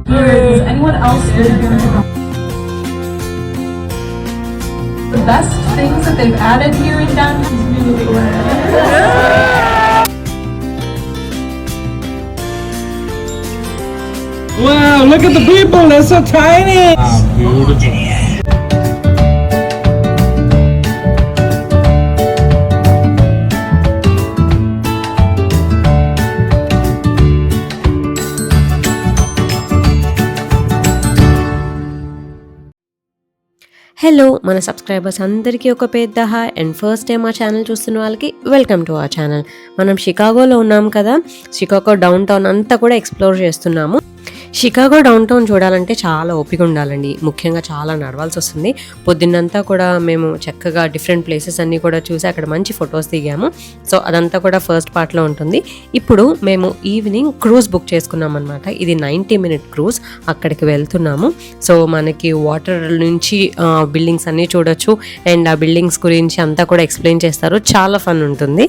Does anyone else live here in Chicago? The best things that they've added here in downtown Newlywed. Wow, look at the people, they're so tiny. Wow, beautiful. Hello మన subscribers అందరికీ ఒక పెద్ద hi and first time మా channel చూస్తున్న వాళ్ళకి welcome to our channel. మనం షికాగోలో ఉన్నాం కదా, షికాగో డౌన్ టౌన్ అంతా కూడా ఎక్స్ప్లోర్ చేస్తున్నాము. షికాగో డౌన్ టౌన్ చూడాలంటే చాలా ఓపిక ఉండాలండి, ముఖ్యంగా చాలా నడవాల్సి వస్తుంది. పొద్దున్నంతా కూడా మేము చక్కగా డిఫరెంట్ ప్లేసెస్ అన్నీ కూడా చూసి అక్కడ మంచి ఫొటోస్ దిగాము. సో అదంతా కూడా ఫస్ట్ పార్ట్లో ఉంటుంది. ఇప్పుడు మేము ఈవినింగ్ క్రూజ్ బుక్ చేసుకున్నాం అనమాట. ఇది 90-minute క్రూజ్. అక్కడికి వెళ్తున్నాము. సో మనకి వాటర్ నుంచి బిల్డింగ్స్ అన్నీ చూడొచ్చు అండ్ ఆ బిల్డింగ్స్ గురించి అంతా కూడా ఎక్స్ప్లెయిన్ చేస్తారు. చాలా ఫన్ ఉంటుంది.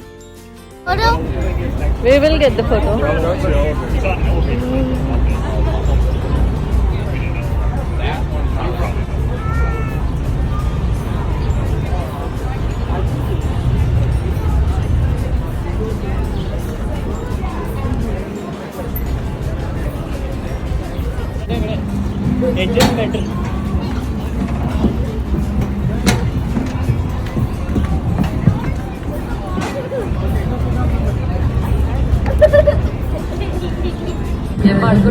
We will get the photo.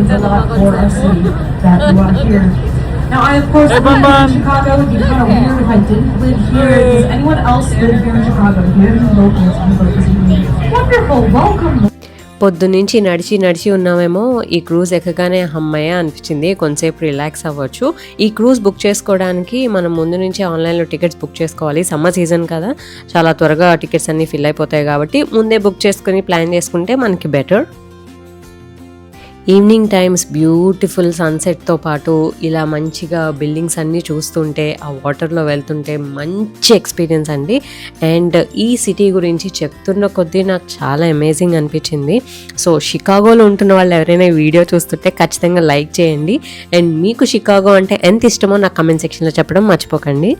A lot for our city that you are here. Now, I of course live in Chicago. It'd be kind of weird if I didn't live here. Does anyone else live here in Chicago? Here's the locals on the wonderful welcome. పొద్దునుంచి నడిచి ఉన్నామేమో. ఈ cruise ఎక్కగానే అమ్మయ్య అనిపించింది, కొంతసేపు relax అవ్వచ్చు. ఈ cruise book చేసుకోవడానికి మనం ముందు నుంచి ఆన్లైన్లో టికెట్స్ బుక్ చేసుకోవాలి. సమ్మర్ సీజన్ కదా, చాలా త్వరగా టికెట్స్ అన్నీ ఫిల్ అయిపోతాయి కాబట్టి ముందే బుక్ చేసుకుని ప్లాన్ చేసుకుంటే మనకి బెటర్. ఈవినింగ్ టైమ్స్ బ్యూటిఫుల్ సన్సెట్తో పాటు ఇలా మంచిగా బిల్డింగ్స్ అన్నీ చూస్తుంటే ఆ వాటర్లో వెళ్తుంటే మంచి ఎక్స్పీరియన్స్ అండి. అండ్ ఈ సిటీ గురించి చెప్తున్న కొద్దీ నాకు చాలా అమేజింగ్ అనిపించింది. సో షికాగోలో ఉంటున్న వాళ్ళు ఎవరైనా వీడియో చూస్తుంటే ఖచ్చితంగా లైక్ చేయండి. అండ్ మీకు షికాగో అంటే ఎంత ఇష్టమో నాకు కమెంట్ సెక్షన్లో చెప్పడం మర్చిపోకండి.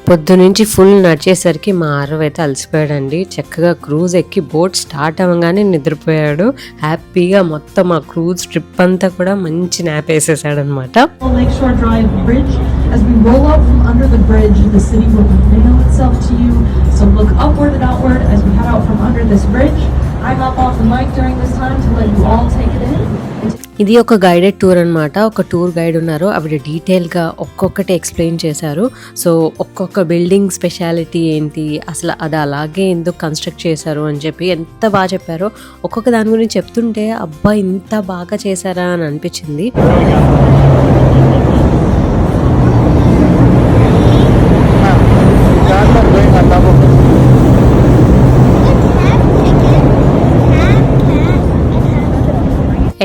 పొద్దునుంచి ఫుల్ నడిచేసరికి మా ఆరవ్ అయితే అలసిపోయాడండి. చక్కగా క్రూజ్ ఎక్కి బోట్ స్టార్ట్ అవ్వగానే నిద్రపోయాడు. హ్యాపీగా మొత్తం ఆ క్రూజ్ ట్రిప్ అంతా కూడా మంచి నాప్ వేసేసాడు అనమాట. ఇది ఒక గైడెడ్ టూర్ అనమాట. ఒక టూర్ గైడ్ ఉన్నారు, ఆవిడ డీటెయిల్గా ఒక్కొక్కటి ఎక్స్ప్లెయిన్ చేశారు. సో ఒక్కొక్క బిల్డింగ్ స్పెషాలిటీ ఏంటి, అసలు అది అలాగే ఎందుకు కన్స్ట్రక్ట్ చేశారు అని చెప్పి ఎంత బాగా చెప్పారో. ఒక్కొక్క దాని గురించి చెప్తుంటే అబ్బా ఇంత బాగా చేశారా అని అనిపించింది.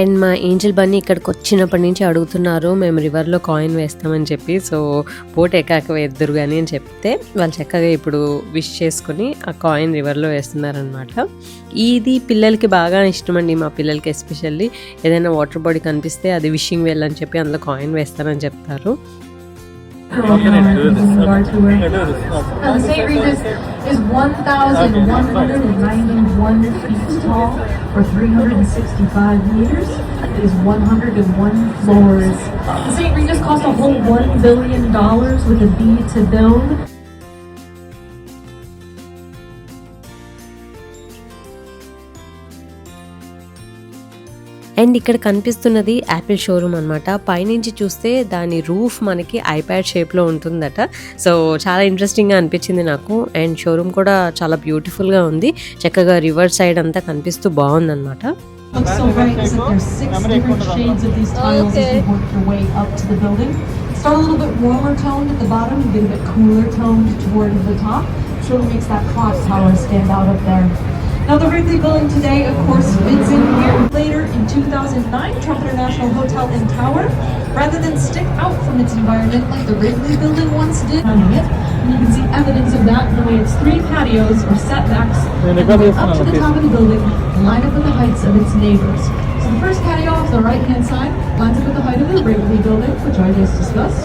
అండ్ మా ఏంజల్ బన్నీ ఇక్కడికి వచ్చినప్పటి నుంచి అడుగుతున్నారు మేము రివర్లో కాయిన్ వేస్తామని చెప్పి. సో బోట్ ఎక్కాక వేద్దరు కానీ అని చెప్తే వాళ్ళు చక్కగా ఇప్పుడు విష్ చేసుకుని ఆ కాయిన్ రివర్లో వేస్తున్నారనమాట. ఇది పిల్లలకి బాగా ఇష్టం అండి, మా పిల్లలకి ఎస్పెషల్లీ. ఏదైనా వాటర్ బాడీ కనిపిస్తే అది విషింగ్ వెల్ అని చెప్పి అందులో కాయిన్ వేస్తారని చెప్తారు. The St. Regis is 1,191 feet tall for 365 meters. It is 101 floors. The St. Regis cost a whole $1 billion with a B to build. And ఇక్కడ కనిపిస్తున్నది యాపిల్ షోరూమ్ అనమాట. పైనుంచి చూస్తే దాని రూఫ్ మనకి ఐప్యాడ్ షేప్లో ఉంటుందట. సో చాలా ఇంట్రెస్టింగ్గా అనిపించింది నాకు. అండ్ షోరూమ్ కూడా చాలా బ్యూటిఫుల్గా ఉంది, చక్కగా రివర్ సైడ్ అంతా కనిపిస్తూ బాగుందన్నమాట. Looks so bright because there's 6 different shades of these tiles as you work your way up to the building. Start a little bit warmer toned at the bottom, you get a bit cooler toned toward the top. Which really makes that clock tower stand out up there. Now the Wrigley Building today, of course, fits in here. Later in 2009, Trump International Hotel and Tower, rather than stick out from its environment like the Wrigley Building once did, and you can see evidence of that in the way its 3 patios or setbacks and up to the top of the building line up with the heights of its neighbors. So the first patio off the right-hand side lines up with the height of the Wrigley building, which I just discussed.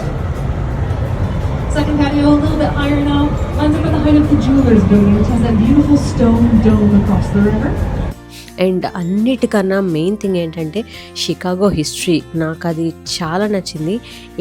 Second patio, a little bit higher now, lines up with the height of the Jewelers building, which has that beautiful stone dome across the river. And అన్నిటికన్నా main thing ఏంటంటే Chicago history నాకు అది చాలా నచ్చింది.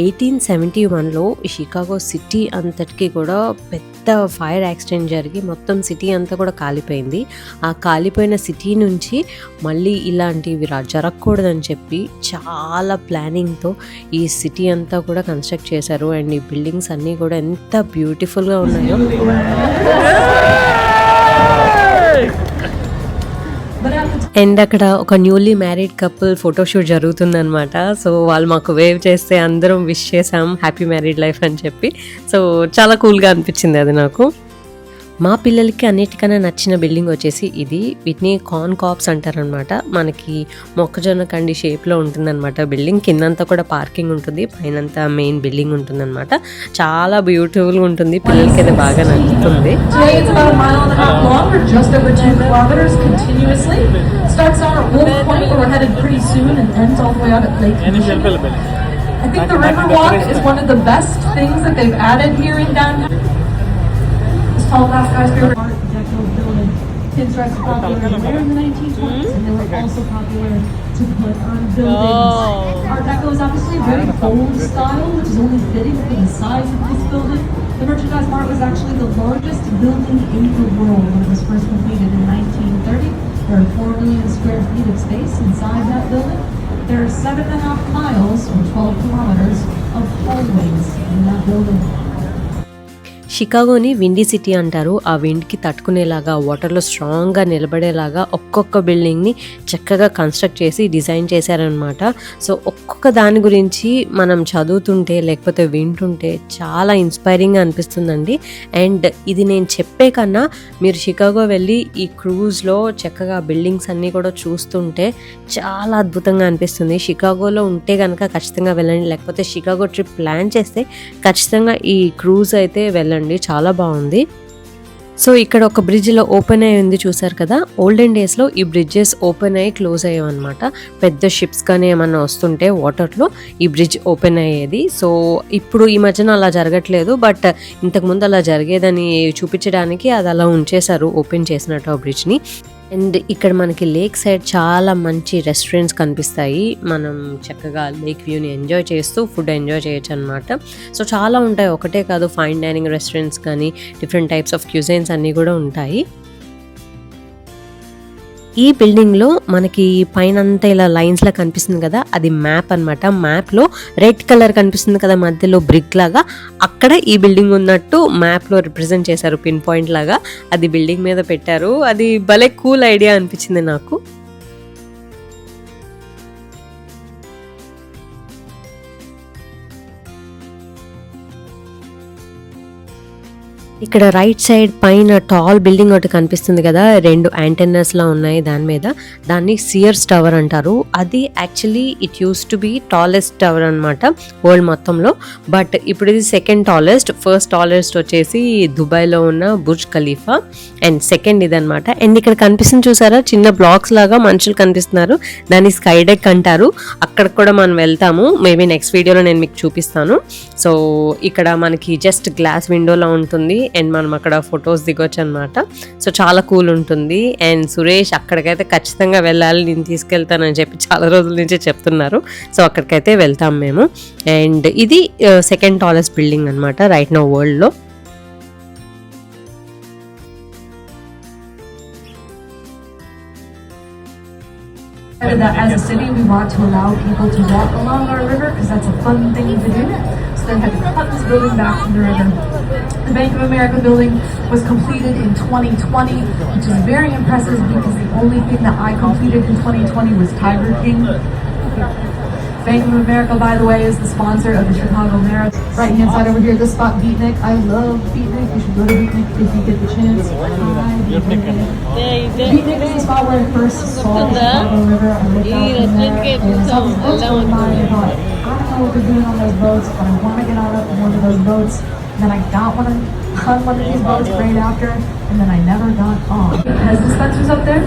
1871లో Chicago city అంతటికీ కూడా పెద్ద fire accident జరిగి మొత్తం సిటీ అంతా కూడా కాలిపోయింది. ఆ కాలిపోయిన సిటీ నుంచి మళ్ళీ ఇలాంటివి జరగకూడదని చెప్పి చాలా ప్లానింగ్తో ఈ సిటీ అంతా కూడా కన్స్ట్రక్ట్ చేశారు. అండ్ ఈ బిల్డింగ్స్ అన్నీ కూడా ఎంత బ్యూటిఫుల్గా ఉన్నాయో. అండ్ అక్కడ ఒక న్యూలీ మ్యారీడ్ కపుల్ ఫోటోషూట్ జరుగుతుందనమాట. సో వాళ్ళు మాకు వేవ్ చేస్తే అందరం విష్ చేసాం హ్యాపీ మ్యారీడ్ లైఫ్ అని చెప్పి. సో చాలా కూల్గా అనిపించింది అది నాకు. మా పిల్లలకి అన్నిటికన్నా నచ్చిన బిల్డింగ్ వచ్చేసి ఇది. వీటిని కార్న్ కాప్స్ అంటారనమాట. మనకి మొక్కజొన్న కండి షేప్లో ఉంటుందన్నమాట బిల్డింగ్. కిందంతా కూడా పార్కింగ్ ఉంటుంది, పైనంతా మెయిన్ బిల్డింగ్ ఉంటుందన్నమాట. చాలా బ్యూటిఫుల్గా ఉంటుంది, పిల్లలకి అయితే బాగా నచ్చుతుంది. I think the Riverwalk is one of the best things that they've added here in downtown. This tall glass skyscraper Art Deco building. Pinterest popular where in the 1920s, and they were also popular to put on buildings. Art Deco is obviously a very bold style, which is only fitting for the size of this building. The Merchandise Mart was actually the largest building in the world when it was first completed in 1930. There are 4 million square feet of space inside that building. There are 7.5 miles or 12 kilometers of hallways in that building. షికాగోని windy city అంటారు. ఆ విండ్కి తట్టుకునేలాగా వాటర్లో స్ట్రాంగ్గా నిలబడేలాగా ఒక్కొక్క బిల్డింగ్ని చక్కగా construct చేసి design చేశారనమాట. So ఒక్కొక్క దాని గురించి మనం చదువుతుంటే లేకపోతే వింటుంటే చాలా ఇన్స్పైరింగ్గా అనిపిస్తుందండి. అండ్ ఇది నేను చెప్పే కన్నా మీరు షికాగో వెళ్ళి ఈ క్రూజ్లో చక్కగా బిల్డింగ్స్ అన్నీ కూడా చూస్తుంటే చాలా అద్భుతంగా అనిపిస్తుంది. షికాగోలో ఉంటే కనుక ఖచ్చితంగా వెళ్ళండి, లేకపోతే షికాగో ట్రిప్ ప్లాన్ చేస్తే ఖచ్చితంగా ఈ క్రూజ్ అయితే వెళ్ళండి, చాలా బాగుంది. సో ఇక్కడ ఒక బ్రిడ్జ్లో ఓపెన్ అయ్యి ఉంది చూసారు కదా. ఓల్డెన్ డేస్లో ఈ బ్రిడ్జెస్ ఓపెన్ అయ్యి క్లోజ్ అయ్యాయి అనమాట. పెద్ద షిప్స్ కానీ ఏమన్నా వస్తుంటే వాటర్లో ఈ బ్రిడ్జ్ ఓపెన్ అయ్యేది. సో ఇప్పుడు ఈ మధ్యన అలా జరగట్లేదు, బట్ ఇంతకుముందు అలా జరిగేదని చూపించడానికి అది అలా ఉంచేశారు ఓపెన్ చేసినట్టు ఆ బ్రిడ్జ్ని. అండ్ ఇక్కడ మనకి లేక్ సైడ్ చాలా మంచి రెస్టారెంట్స్ కనిపిస్తాయి. మనం చక్కగా లేక్ వ్యూని ఎంజాయ్ చేస్తూ ఫుడ్ ఎంజాయ్ చేయొచ్చు అనమాట. సో చాలా ఉంటాయి, ఒకటే కాదు, ఫైన్ డైనింగ్ రెస్టారెంట్స్ కానీ డిఫరెంట్ టైప్స్ ఆఫ్ క్యూజైన్స్ అన్నీ కూడా ఉంటాయి. ఈ బిల్డింగ్లో మనకి పైన అంతా ఇలా లైన్స్లా కనిపిస్తుంది కదా, అది మ్యాప్ అనమాట. మ్యాప్లో రెడ్ కలర్ కనిపిస్తుంది కదా మధ్యలో బ్రిక్ లాగా, అక్కడ ఈ బిల్డింగ్ ఉన్నట్టు మ్యాప్లో రిప్రజెంట్ చేశారు, పిన్ పాయింట్ లాగా అది బిల్డింగ్ మీద పెట్టారు. అది భలే కూల్ ఐడియా అనిపించింది నాకు. ఇక్కడ రైట్ సైడ్ పైన టాల్ బిల్డింగ్ ఒకటి కనిపిస్తుంది కదా, 2 యాంటెన్నాస్ లా ఉన్నాయి దాని మీద. దాన్ని సియర్స్ టవర్ అంటారు. అది actually it use to be tallest tower అనమాట వరల్డ్ మొత్తంలో. బట్ ఇప్పుడు ఇది సెకండ్ టాలెస్ట్. ఫస్ట్ టాలెస్ట్ వచ్చేసి దుబాయ్లో ఉన్న బుర్జ్ ఖలీఫా, అండ్ సెకండ్ ఇదనమాట. అండ్ ఇక్కడ కనిపిస్తుంది చూసారా, చిన్న బ్లాక్స్ లాగా మనుషులు కనిపిస్తున్నారు, దాన్ని స్కై డెక్ అంటారు. అక్కడ కూడా మనం వెళ్తాము, మేబీ నెక్స్ట్ వీడియోలో నేను మీకు చూపిస్తాను. సో ఇక్కడ మనకి జస్ట్ గ్లాస్ విండోలా ఉంటుంది, అండ్ మనం అక్కడ ఫొటోస్ దిగొచ్చు అనమాట. సో చాలా కూల్ ఉంటుంది. అండ్ సురేష్ అక్కడికైతే ఖచ్చితంగా వెళ్ళాలి, నేను తీసుకెళ్తానని చెప్పి చాలా రోజుల నుంచి చెప్తున్నారు. సో అక్కడికైతే వెళ్తాం మేము. అండ్ ఇది సెకండ్ టాలెస్ట్ బిల్డింగ్ అనమాట రైట్ నౌ వరల్డ్లో. That as a city we want to allow people to walk along our river because that's a fun thing to do. So they had to cut this building back from the river. The Bank of America building was completed in 2020, which is very impressive because the only thing that I completed in 2020 was Tiger King. Bank of America, by the way, is the sponsor of the Chicago Marathon. Right hand side over here, this spot, Beatnik. I love Beatnik. You should go to Beatnik if you get the chance. Hi, Beatnik. Beatnik is the spot where I first saw the Chicago River. I looked out from there and I saw these boats going by and I thought, I don't know what they're doing on those boats, but I want to get out of one of those boats. And then I got on one of these boats right after, and then I never got on. Has dispensers up there?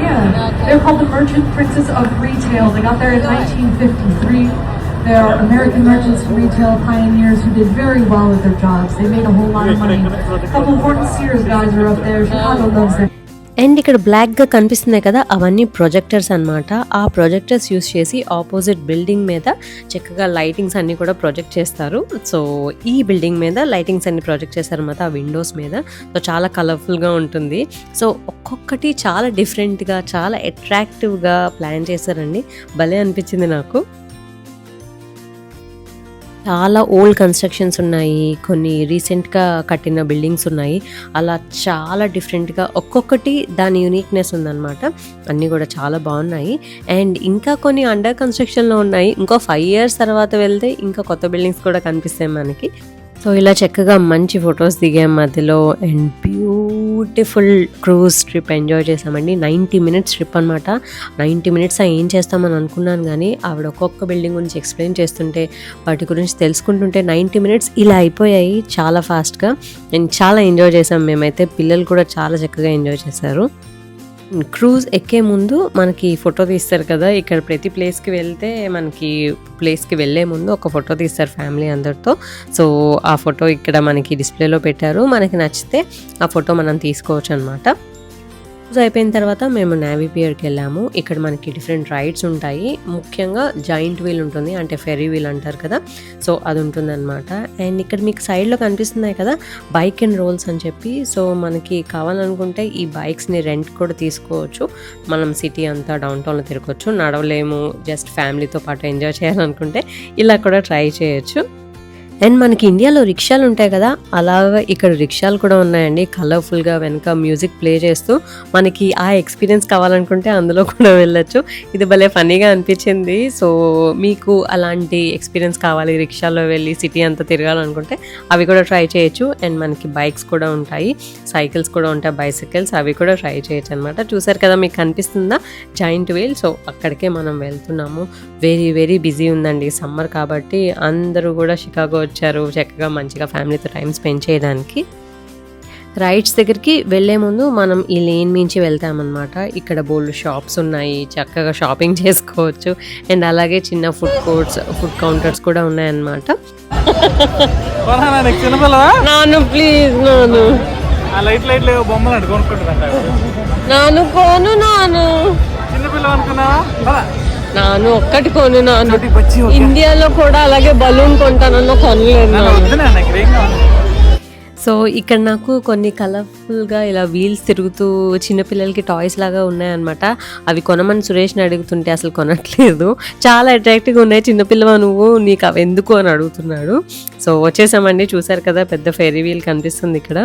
Yeah. They're called the Merchant Princes of Retail. They got there in 1953. They are American merchants and retail pioneers who did very well at their jobs. They made a whole lot of money. A couple of Horton Sears guys are up there. Chicago loves them. And ఇక్కడ బ్లాక్గా కనిపిస్తున్నాయి కదా, అవన్నీ projectors అనమాట. ఆ projectors use చేసి opposite building మీద చక్కగా లైటింగ్స్ అన్నీ కూడా ప్రొజెక్ట్ చేస్తారు. సో ఈ బిల్డింగ్ మీద లైటింగ్స్ అన్ని ప్రొజెక్ట్ చేస్తారనమాట ఆ విండోస్ మీద. సో చాలా కలర్ఫుల్గా ఉంటుంది. సో ఒక్కొక్కటి చాలా డిఫరెంట్గా, చాలా అట్రాక్టివ్గా ప్లాన్ చేశారండి. భలే అనిపించింది నాకు. చాలా ఓల్డ్ కన్స్ట్రక్షన్స్ ఉన్నాయి, కొన్ని రీసెంట్గా కట్టిన బిల్డింగ్స్ ఉన్నాయి. అలా చాలా డిఫరెంట్గా ఒక్కొక్కటి దాని యూనిక్నెస్ ఉందన్నమాట. అన్నీ కూడా చాలా బాగున్నాయి. అండ్ ఇంకా కొన్ని అండర్ కన్స్ట్రక్షన్లో ఉన్నాయి. ఇంకో 5 years తర్వాత వెళ్తే ఇంకా కొత్త బిల్డింగ్స్ కూడా కనిపిస్తాయి మనకి. సో ఇలా చక్కగా మంచి ఫొటోస్ దిగాం మధ్యలో. And beautiful cruise trip enjoy చేసామండి. 90 minutes ట్రిప్ అనమాట. 90 minutes ఏం చేస్తామని అనుకున్నాను, కానీ ఆవిడ ఒక్కొక్క బిల్డింగ్ గురించి ఎక్స్ప్లెయిన్ చేస్తుంటే, వాటి గురించి తెలుసుకుంటుంటే 90 minutes ఇలా అయిపోయాయి చాలా ఫాస్ట్గా. అండ్ చాలా ఎంజాయ్ చేసాం మేమైతే. పిల్లలు కూడా చాలా చక్కగా ఎంజాయ్ చేశారు. క్రూజ్ ఎక్కే ముందు మనకి ఫోటో తీస్తారు కదా, ఇక్కడ ప్రతి ప్లేస్కి వెళ్తే మనకి ప్లేస్కి వెళ్ళే ముందు ఒక ఫోటో తీస్తారు ఫ్యామిలీ అందరితో. సో ఆ ఫోటో ఇక్కడ మనకి డిస్ప్లేలో పెట్టారు. మనకి నచ్చితే ఆ ఫోటో మనం తీసుకోవచ్చు అనమాట. క్రూజ్ అయిపోయిన తర్వాత మేము నేవీ పియర్కి వెళ్ళాము. ఇక్కడ మనకి డిఫరెంట్ రైడ్స్ ఉంటాయి. ముఖ్యంగా జాయింట్ వీల్ ఉంటుంది, అంటే ఫెరీ వీల్ అంటారు కదా, సో అది ఉంటుంది అనమాట. అండ్ ఇక్కడ మీకు సైడ్లో కనిపిస్తున్నాయి కదా బైక్ అండ్ రోల్స్ అని చెప్పి. సో మనకి కావాలనుకుంటే ఈ బైక్స్ని రెంట్ కూడా తీసుకోవచ్చు. మనం సిటీ అంతా డౌన్ టౌన్లో తిరగవచ్చు. నడవలేము, జస్ట్ ఫ్యామిలీతో పాటు ఎంజాయ్ చేయాలనుకుంటే ఇలా కూడా ట్రై చేయొచ్చు. అండ్ మనకి ఇండియాలో రిక్షాలు ఉంటాయి కదా, అలాగా ఇక్కడ రిక్షాలు కూడా ఉన్నాయండి. కలర్ఫుల్గా వెనక మ్యూజిక్ ప్లే చేస్తూ మనకి ఆ ఎక్స్పీరియన్స్ కావాలనుకుంటే అందులో కూడా వెళ్ళొచ్చు. ఇది భలే ఫన్నీగా అనిపించింది. సో మీకు అలాంటి ఎక్స్పీరియన్స్ కావాలి, రిక్షాలో వెళ్ళి సిటీ అంతా తిరగాలనుకుంటే అవి కూడా ట్రై చేయొచ్చు. అండ్ మనకి బైక్స్ కూడా ఉంటాయి, సైకిల్స్ కూడా ఉంటాయి, బైసికల్స్, అవి కూడా ట్రై చేయొచ్చు అనమాట. చూసారు కదా మీకు కనిపిస్తుందా జాయింట్ వీల్. సో అక్కడికే మనం వెళ్తున్నాము. వెరీ వెరీ బిజీ ఉందండి, సమ్మర్ కాబట్టి అందరూ కూడా షికాగో వచ్చారు చక్కగా మంచిగా ఫ్యామిలీతో టైం స్పెండ్ చేయడానికి. రైడ్స్ దగ్గరికి వెళ్లే ముందు మనం ఈ లేన్ నుంచి వెళ్తామన్నమాట. ఇక్కడ బోల్డ్ షాప్స్ ఉన్నాయి, చక్కగా షాపింగ్ చేసుకోవచ్చు. అండ్ అలాగే చిన్న ఫుడ్ కోర్ట్స్, ఫుడ్ కౌంటర్స్ కూడా ఉన్నాయన్నమాట. నాను ప్లీజ్ నాను, నాను కోను, నాను నాను ఒక్కటి కొను, నాను ఇండియాలో కూడా అలాగే బలూన్ కొంటానన్న కొనలేదు. సో ఇక్కడ నాకు కొన్ని కలర్ఫుల్గా ఇలా వీల్స్ తిరుగుతూ చిన్నపిల్లలకి టాయ్స్ లాగా ఉన్నాయన్నమాట. అవి కొనమని సురేష్ని అడుగుతుంటే అసలు కొనట్లేదు. చాలా అట్రాక్టివ్గా ఉన్నాయి. చిన్నపిల్లవా నువ్వు, నీకు అవి ఎందుకు అని అడుగుతున్నాడు. సో వచ్చేసామండి. చూసారు కదా పెద్ద ఫెరీ వీల్ కనిపిస్తుంది ఇక్కడ.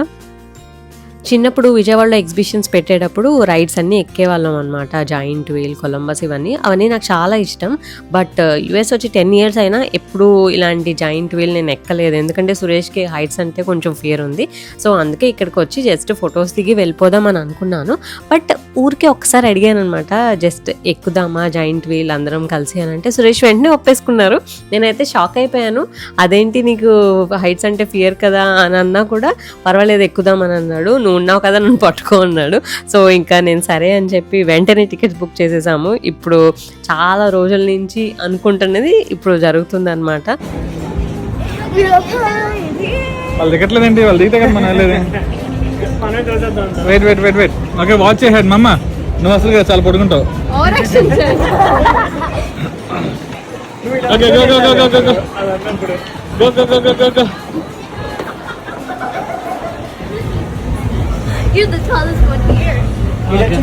చిన్నప్పుడు విజయవాడలో ఎగ్జిబిషన్స్ పెట్టేటప్పుడు రైడ్స్ అన్నీ ఎక్కేవాళ్ళం అనమాట. జాయింట్ వీల్, కొలంబస్, అవన్నీ నాకు చాలా ఇష్టం. బట్ యుఎస్ వచ్చి 10 years అయినా ఎప్పుడు ఇలాంటి జాయింట్ వీల్ నేను ఎక్కలేదు. ఎందుకంటే సురేష్కి హైట్స్ అంటే కొంచెం ఫియర్ ఉంది. సో అందుకే ఇక్కడికి వచ్చి జస్ట్ ఫొటోస్ దిగి వెళ్ళిపోదాం అని అనుకున్నాను. బట్ ఊరికే ఒకసారి అడిగాను అనమాట, జస్ట్ ఎక్కుదామా జాయింట్ వీల్ అందరం కలిసి అని అంటే సురేష్ వెంటనే ఒప్పేసుకున్నారు. నేనైతే షాక్ అయిపోయాను. అదేంటి నీకు హైట్స్ అంటే ఫియర్ కదా అని అన్నా కూడా పర్వాలేదు ఎక్కుదామని అన్నాడు. నువ్వు ఉన్నావు కదా నన్ను పట్టుకో అన్నాడు. సో ఇంకా నేను సరే అని చెప్పి వెంటనే టికెట్స్ బుక్ చేసేసాము. ఇప్పుడు చాలా రోజుల నుంచి అనుకుంటున్నది ఇప్పుడు జరుగుతుంది అనమాట. వాళ్ళు దిగట్లేదండి, వాళ్ళు దిగితే కదా మనం వెళ్ళేది. Wait wait wait wait okay watch చేయండి మమ్మ, నువ్వు అసలు చాలా పడుకుంటావు. Okay go go go go go go go go go go go. You're the tallest one here. Okay.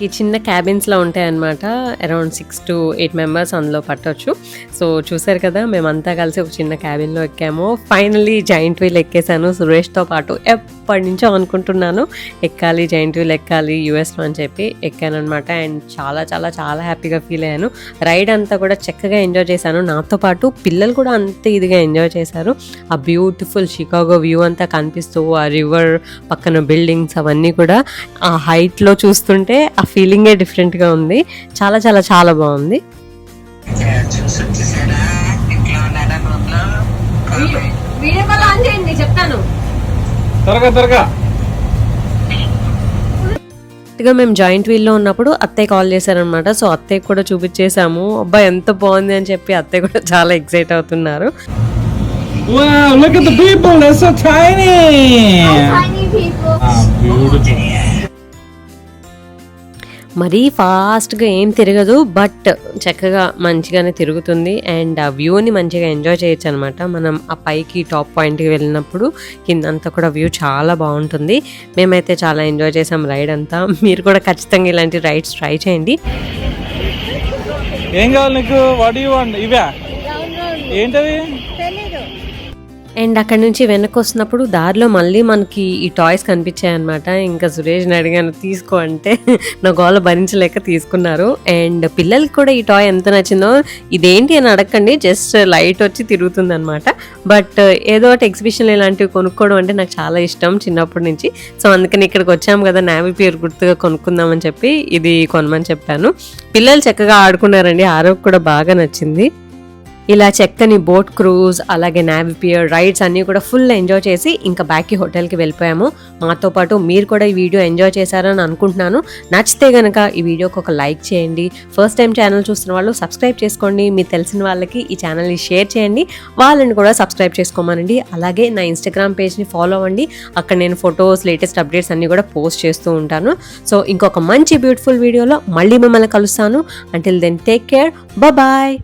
ఈ చిన్న క్యాబిన్స్లో ఉంటాయి అన్నమాట. అరౌండ్ 6 to 8 members అందులో పట్టవచ్చు. సో చూసారు కదా మేమంతా కలిసి ఒక చిన్న క్యాబిన్లో ఎక్కాము. ఫైనల్లీ జాయింట్ వీల్ ఎక్కేసాను సురేష్తో పాటు. ఎప్పటి నుంచో అనుకుంటున్నాను ఎక్కాలి, జాయింట్ వీల్ ఎక్కాలి యూఎస్లో అని చెప్పి ఎక్కాను అనమాట. అండ్ చాలా చాలా చాలా హ్యాపీగా ఫీల్ అయ్యాను. రైడ్ అంతా కూడా చక్కగా ఎంజాయ్ చేశాను. నాతో పాటు పిల్లలు కూడా అంతే ఇదిగా ఎంజాయ్ చేశారు. ఆ బ్యూటిఫుల్ షికాగో వ్యూ అంతా కనిపిస్తూ, ఆ రివర్ పక్కన బిల్డింగ్స్ అవన్నీ కూడా ఆ హైట్లో చూస్తుంటే ఆ ఫీలింగే డిఫరెంట్గా ఉంది. చాలా చాలా చాలా బాగుంది. వీడియో కాల్ ఆన్ చేయండి చెప్తాను. త్వరగా త్వరగా. కరెక్ట్గా మేము జాయింట్ వీల్లో ఉన్నప్పుడు అత్తయ్య కాల్ చేశారనమాట. సో అత్తయ్య కూడా చూపించేసాము. అబ్బాయి ఎంత బాగుంది అని చెప్పి అత్తయ్య కూడా చాలా ఎక్సైట్ అవుతున్నారు. Wow, look at the people, they're so tiny. Tiny people. Beautiful. మరీ ఫాస్ట్గా ఏం తిరగదు, బట్ చక్కగా మంచిగానే తిరుగుతుంది. అండ్ ఆ వ్యూని మంచిగా ఎంజాయ్ చేయొచ్చు అనమాట. మనం ఆ పైకి టాప్ పాయింట్కి వెళ్ళినప్పుడు కిందంతా కూడా వ్యూ చాలా బాగుంటుంది. మేమైతే చాలా ఎంజాయ్ చేసాం రైడ్ అంతా. మీరు కూడా ఖచ్చితంగా ఇలాంటి రైడ్స్ ట్రై చేయండి. ఏం కావాలి నీకు? What you want? ఇవా ఏంటవి? అండ్ అక్కడ నుంచి వెనక్కి వస్తున్నప్పుడు దారిలో మళ్ళీ మనకి ఈ టాయ్స్ కనిపించాయి అనమాట. ఇంకా సురేష్ని అడిగాను తీసుకో అంటే నా గోల భరించలేక తీసుకున్నారు. అండ్ పిల్లలకి కూడా ఈ టాయ్ ఎంత నచ్చిందో, ఇదేంటి అని అడగండి, జస్ట్ లైట్ వచ్చి తిరుగుతుంది అనమాట. బట్ ఏదో ఒకటి ఎగ్జిబిషన్ ఇలాంటివి కొనుక్కోవడం అంటే నాకు చాలా ఇష్టం చిన్నప్పటి నుంచి. సో అందుకని ఇక్కడికి వచ్చాము కదా, నేవీ పియర్ గుర్తుగా కొనుక్కుందామని చెప్పి ఇది కొనమని చెప్పాను. పిల్లలు చక్కగా ఆడుకున్నారండి, ఆరోగ్య కూడా బాగా నచ్చింది. ఇలా చక్కని బోట్ క్రూజ్ అలాగే నేవీ పియర్ రైడ్స్ అన్నీ కూడా ఫుల్ ఎంజాయ్ చేసి ఇంకా బ్యాక్కి హోటల్కి వెళ్ళిపోయాము. మాతో పాటు మీరు కూడా ఈ వీడియో ఎంజాయ్ చేశారని అనుకుంటున్నాను. నచ్చితే కనుక ఈ వీడియోకి ఒక లైక్ చేయండి. ఫస్ట్ టైం ఛానల్ చూస్తున్న వాళ్ళు సబ్స్క్రైబ్ చేసుకోండి. మీకు తెలిసిన వాళ్ళకి ఈ ఛానల్ని షేర్ చేయండి, వాళ్ళని కూడా సబ్స్క్రైబ్ చేసుకోమనండి. అలాగే నా ఇన్స్టాగ్రామ్ పేజ్ని ఫాలో అవ్వండి, అక్కడ నేను ఫొటోస్ లేటెస్ట్ అప్డేట్స్ అన్నీ కూడా పోస్ట్ చేస్తూ ఉంటాను. సో ఇంకొక మంచి బ్యూటిఫుల్ వీడియోలో మళ్ళీ మిమ్మల్ని కలుస్తాను. Until then take care, bye.